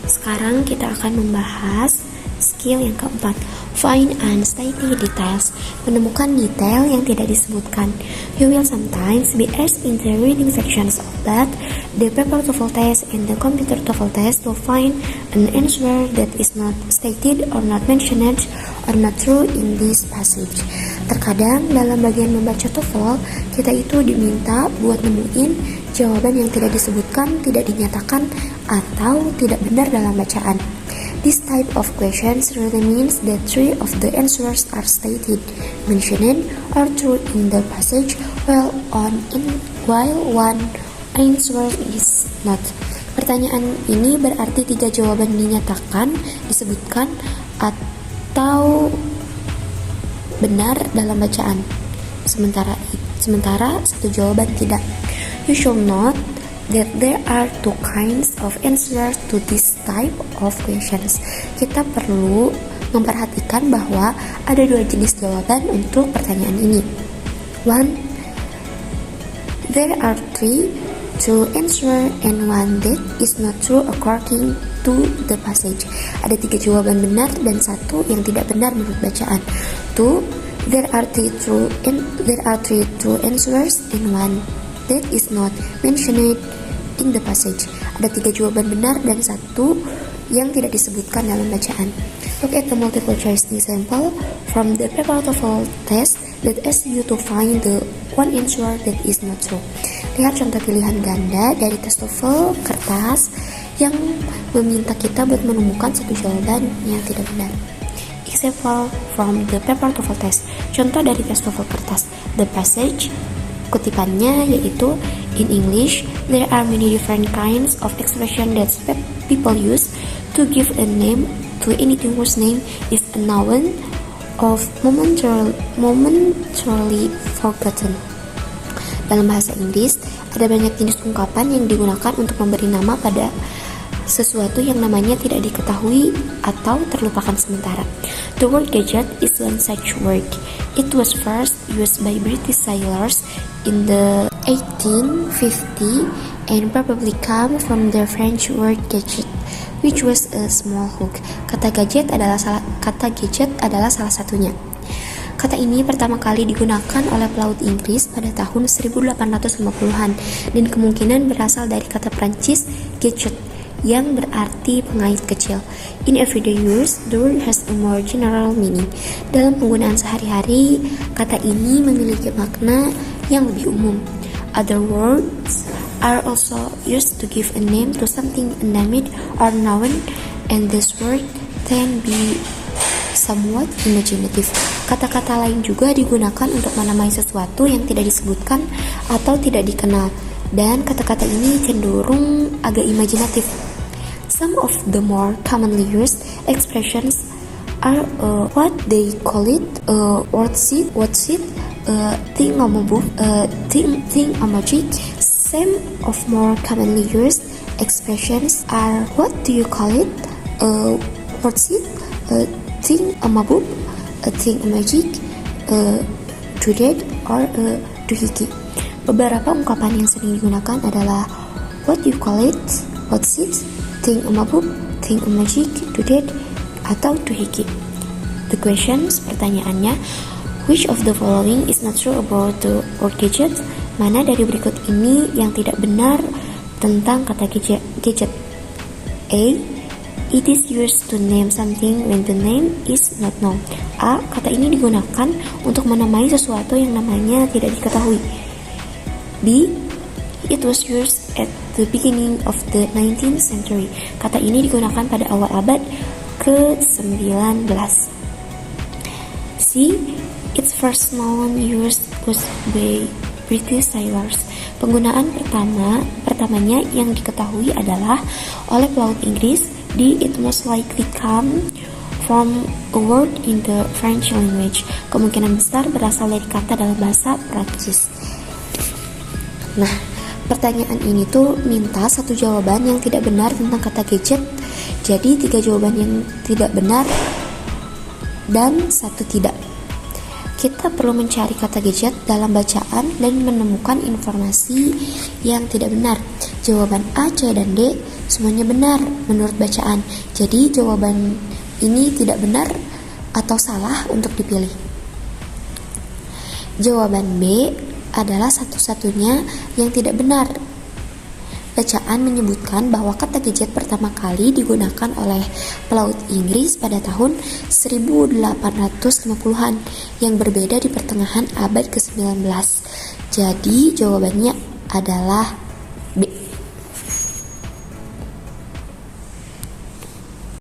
Sekarang kita akan membahas skill yang keempat, find and study details, menemukan detail yang tidak disebutkan. You will sometimes be asked in the reading sections of that, the paper TOEFL test and the computer TOEFL test to find an answer that is not stated or not mentioned or not true in this passage. Terkadang dalam bagian membaca TOEFL, kita itu diminta buat nemuin jawaban yang tidak disebutkan, tidak dinyatakan, atau tidak benar dalam bacaan. This type of questions really means that three of the answers are stated, mentioned, or true in the passage, while one answer is not. Pertanyaan ini berarti 3 jawaban dinyatakan, disebutkan, atau benar dalam bacaan. Sementara 1 jawaban tidak. You should note that there are 2 kinds of answers to this type of questions. Kita perlu memperhatikan bahwa ada 2 jenis jawaban untuk pertanyaan ini. 1. There are 3 true answer and 1 that is not true according to the passage. Ada 3 jawaban benar dan 1 yang tidak benar menurut bacaan. 2. There are 3 true answers and 1 that is not mentioned in the passage. Ada 3 jawaban benar dan 1 yang tidak disebutkan dalam bacaan. Look at the multiple choice example from the paper TOEFL test that asks you to find the one answer that is not true. Lihat contoh pilihan ganda dari tes TOEFL kertas yang meminta kita buat menemukan 1 jawaban yang tidak benar. Example from the paper TOEFL test. Contoh dari tes TOEFL kertas. The passage, kutipannya yaitu, in English, there are many different kinds of expression that people use to give a name to anything whose name is a noun of momentarily forgotten. Dalam bahasa Inggris, ada banyak jenis ungkapan yang digunakan untuk memberi nama pada sesuatu yang namanya tidak diketahui atau terlupakan sementara. The word gadget is one such word. It was first used by British sailors in the 1850 and probably come from the French word gadget, which was a small hook. Kata gadget adalah salah satunya. Kata ini pertama kali digunakan oleh pelaut Inggris pada tahun 1850-an dan kemungkinan berasal dari kata Prancis gadget yang berarti pengait kecil. In everyday use, the word has a more general meaning. Dalam penggunaan sehari-hari, kata ini memiliki makna yang lebih umum. Other words are also used to give a name to something inanimate or noun, and this word can be somewhat imaginative. Kata-kata lain juga digunakan untuk menamai sesuatu yang tidak disebutkan atau tidak dikenal, dan kata-kata ini cenderung agak imajinatif. Some of the more commonly used expressions are what they call it, what's it, thing-a-magic. Some of more commonly used expressions are what do you call it, what's it, thing-a-mabook, thing-a-magic, duded, or duhiki. Beberapa ungkapan yang sering digunakan adalah what do you call it, what's it, thing-a-mabook, thing-a-magic, duded, atau duhiki. The questions, pertanyaannya, which of the following is not true about the word gadget? Mana dari berikut ini yang tidak benar tentang kata gadget? A. It is used to name something when the name is not known. A. Kata ini digunakan untuk menamai sesuatu yang namanya tidak diketahui. B. It was used at the beginning of the 19th century. Kata ini digunakan pada awal abad ke-19. C. Its first known use was by British sailors. Penggunaan pertamanya yang diketahui adalah oleh pelaut Inggris. D. It most likely come from a word in the French language. Kemungkinan besar berasal dari kata dalam bahasa Prancis. Nah, pertanyaan ini tuh minta 1 jawaban yang tidak benar tentang kata gadget. Jadi 3 jawaban yang tidak benar dan 1 tidak. Kita perlu mencari kata gadget dalam bacaan dan menemukan informasi yang tidak benar. Jawaban A, C, dan D Semuanya benar menurut bacaan. Jadi jawaban ini tidak benar atau salah untuk dipilih. Jawaban B adalah satu-satunya yang tidak benar. Bacaan menyebutkan bahwa kata gadget pertama kali digunakan oleh pelaut Inggris pada tahun 1850-an yang berbeda di pertengahan abad ke-19. Jadi jawabannya adalah